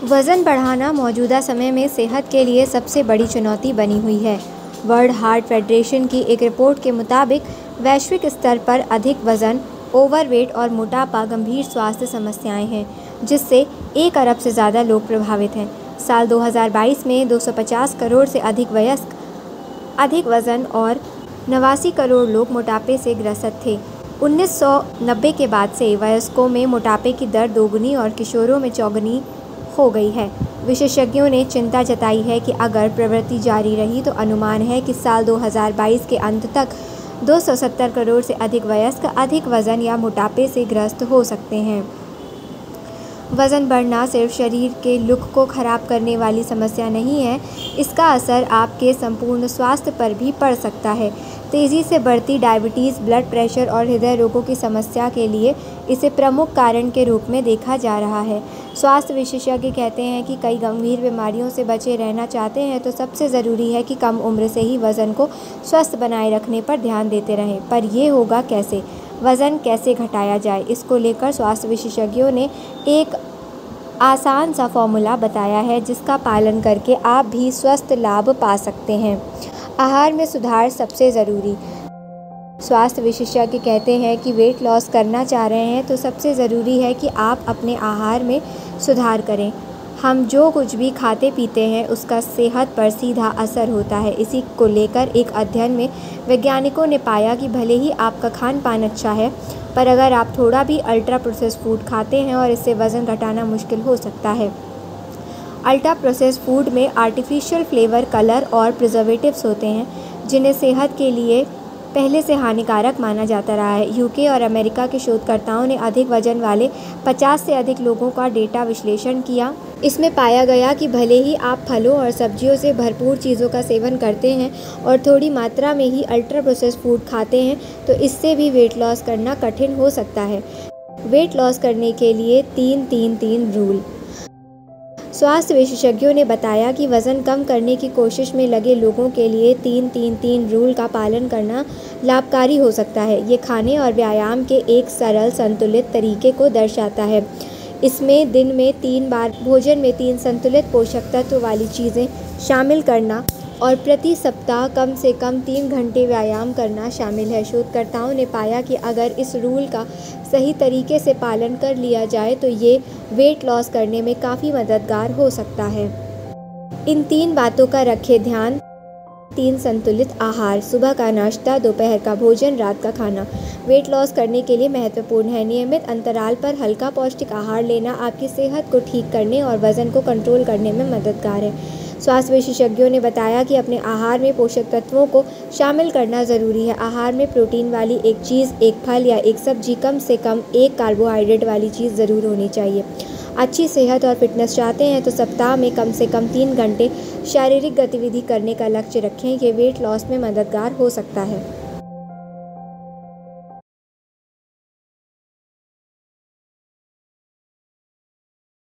वज़न बढ़ाना मौजूदा समय में सेहत के लिए सबसे बड़ी चुनौती बनी हुई है। वर्ल्ड हार्ट फेडरेशन की एक रिपोर्ट के मुताबिक वैश्विक स्तर पर अधिक वज़न, ओवरवेट और मोटापा गंभीर स्वास्थ्य समस्याएं हैं, जिससे 1 अरब से ज़्यादा लोग प्रभावित हैं। साल 2022 में 250 करोड़ से अधिक वयस्क अधिक वज़न और 89 करोड़ लोग मोटापे से ग्रसित थे। 1990 के बाद से वयस्कों में मोटापे की दर दोगुनी और किशोरों में चौगुनी हो गई है। विशेषज्ञों ने चिंता जताई है कि अगर प्रवृत्ति जारी रही तो अनुमान है कि साल 2022 के अंत तक 270 करोड़ से अधिक वयस्क अधिक वज़न या मोटापे से ग्रस्त हो सकते हैं। वज़न बढ़ना सिर्फ शरीर के लुक को खराब करने वाली समस्या नहीं है, इसका असर आपके संपूर्ण स्वास्थ्य पर भी पड़ सकता है। तेज़ी से बढ़ती डायबिटीज़, ब्लड प्रेशर और हृदय रोगों की समस्या के लिए इसे प्रमुख कारण के रूप में देखा जा रहा है। स्वास्थ्य विशेषज्ञ कहते हैं कि कई गंभीर बीमारियों से बचे रहना चाहते हैं तो सबसे ज़रूरी है कि कम उम्र से ही वज़न को स्वस्थ बनाए रखने पर ध्यान देते रहें। पर ये होगा कैसे? वज़न कैसे घटाया जाए? इसको लेकर स्वास्थ्य विशेषज्ञों ने एक आसान सा फॉर्मूला बताया है, जिसका पालन करके आप भी स्वस्थ लाभ पा सकते हैं। आहार में सुधार सबसे ज़रूरी। स्वास्थ्य विशेषज्ञ कहते हैं कि वेट लॉस करना चाह रहे हैं तो सबसे ज़रूरी है कि आप अपने आहार में सुधार करें। हम जो कुछ भी खाते पीते हैं उसका सेहत पर सीधा असर होता है। इसी को लेकर एक अध्ययन में वैज्ञानिकों ने पाया कि भले ही आपका खान पान अच्छा है, पर अगर आप थोड़ा भी अल्ट्रा प्रोसेस्ड फूड खाते हैं और इससे वज़न घटाना मुश्किल हो सकता है। अल्ट्रा प्रोसेस्ड फूड में आर्टिफिशियल फ्लेवर, कलर और प्रिजर्वेटिव्स होते हैं, जिन्हें सेहत के लिए पहले से हानिकारक माना जाता रहा है। यूके और अमेरिका के शोधकर्ताओं ने अधिक वजन वाले 50 से अधिक लोगों का डेटा विश्लेषण किया। इसमें पाया गया कि भले ही आप फलों और सब्जियों से भरपूर चीज़ों का सेवन करते हैं और थोड़ी मात्रा में ही अल्ट्रा प्रोसेस्ड फूड खाते हैं, तो इससे भी वेट लॉस करना कठिन हो सकता है। वेट लॉस करने के लिए 3-3-3 रूल। स्वास्थ्य विशेषज्ञों ने बताया कि वज़न कम करने की कोशिश में लगे लोगों के लिए 3-3-3 रूल का पालन करना लाभकारी हो सकता है। ये खाने और व्यायाम के एक सरल संतुलित तरीके को दर्शाता है। इसमें दिन में 3 बार भोजन में 3 संतुलित पोषक तत्व वाली चीज़ें शामिल करना और प्रति सप्ताह कम से कम 3 घंटे व्यायाम करना शामिल है। शोधकर्ताओं ने पाया कि अगर इस रूल का सही तरीके से पालन कर लिया जाए तो ये वेट लॉस करने में काफ़ी मददगार हो सकता है। इन 3 बातों का रखें ध्यान। 3 संतुलित आहार, सुबह का नाश्ता, दोपहर का भोजन, रात का खाना। वेट लॉस करने के लिए महत्वपूर्ण है। नियमित अंतराल पर हल्का पौष्टिक आहार लेना आपकी सेहत को ठीक करने और वज़न को कंट्रोल करने में मददगार है। स्वास्थ्य विशेषज्ञों ने बताया कि अपने आहार में पोषक तत्वों को शामिल करना ज़रूरी है। आहार में प्रोटीन वाली एक चीज़, एक फल या एक सब्जी, कम से कम एक कार्बोहाइड्रेट वाली चीज़ ज़रूर होनी चाहिए। अच्छी सेहत और फिटनेस चाहते हैं तो सप्ताह में कम से कम 3 घंटे शारीरिक गतिविधि करने का लक्ष्य रखें। ये वेट लॉस में मददगार हो सकता है।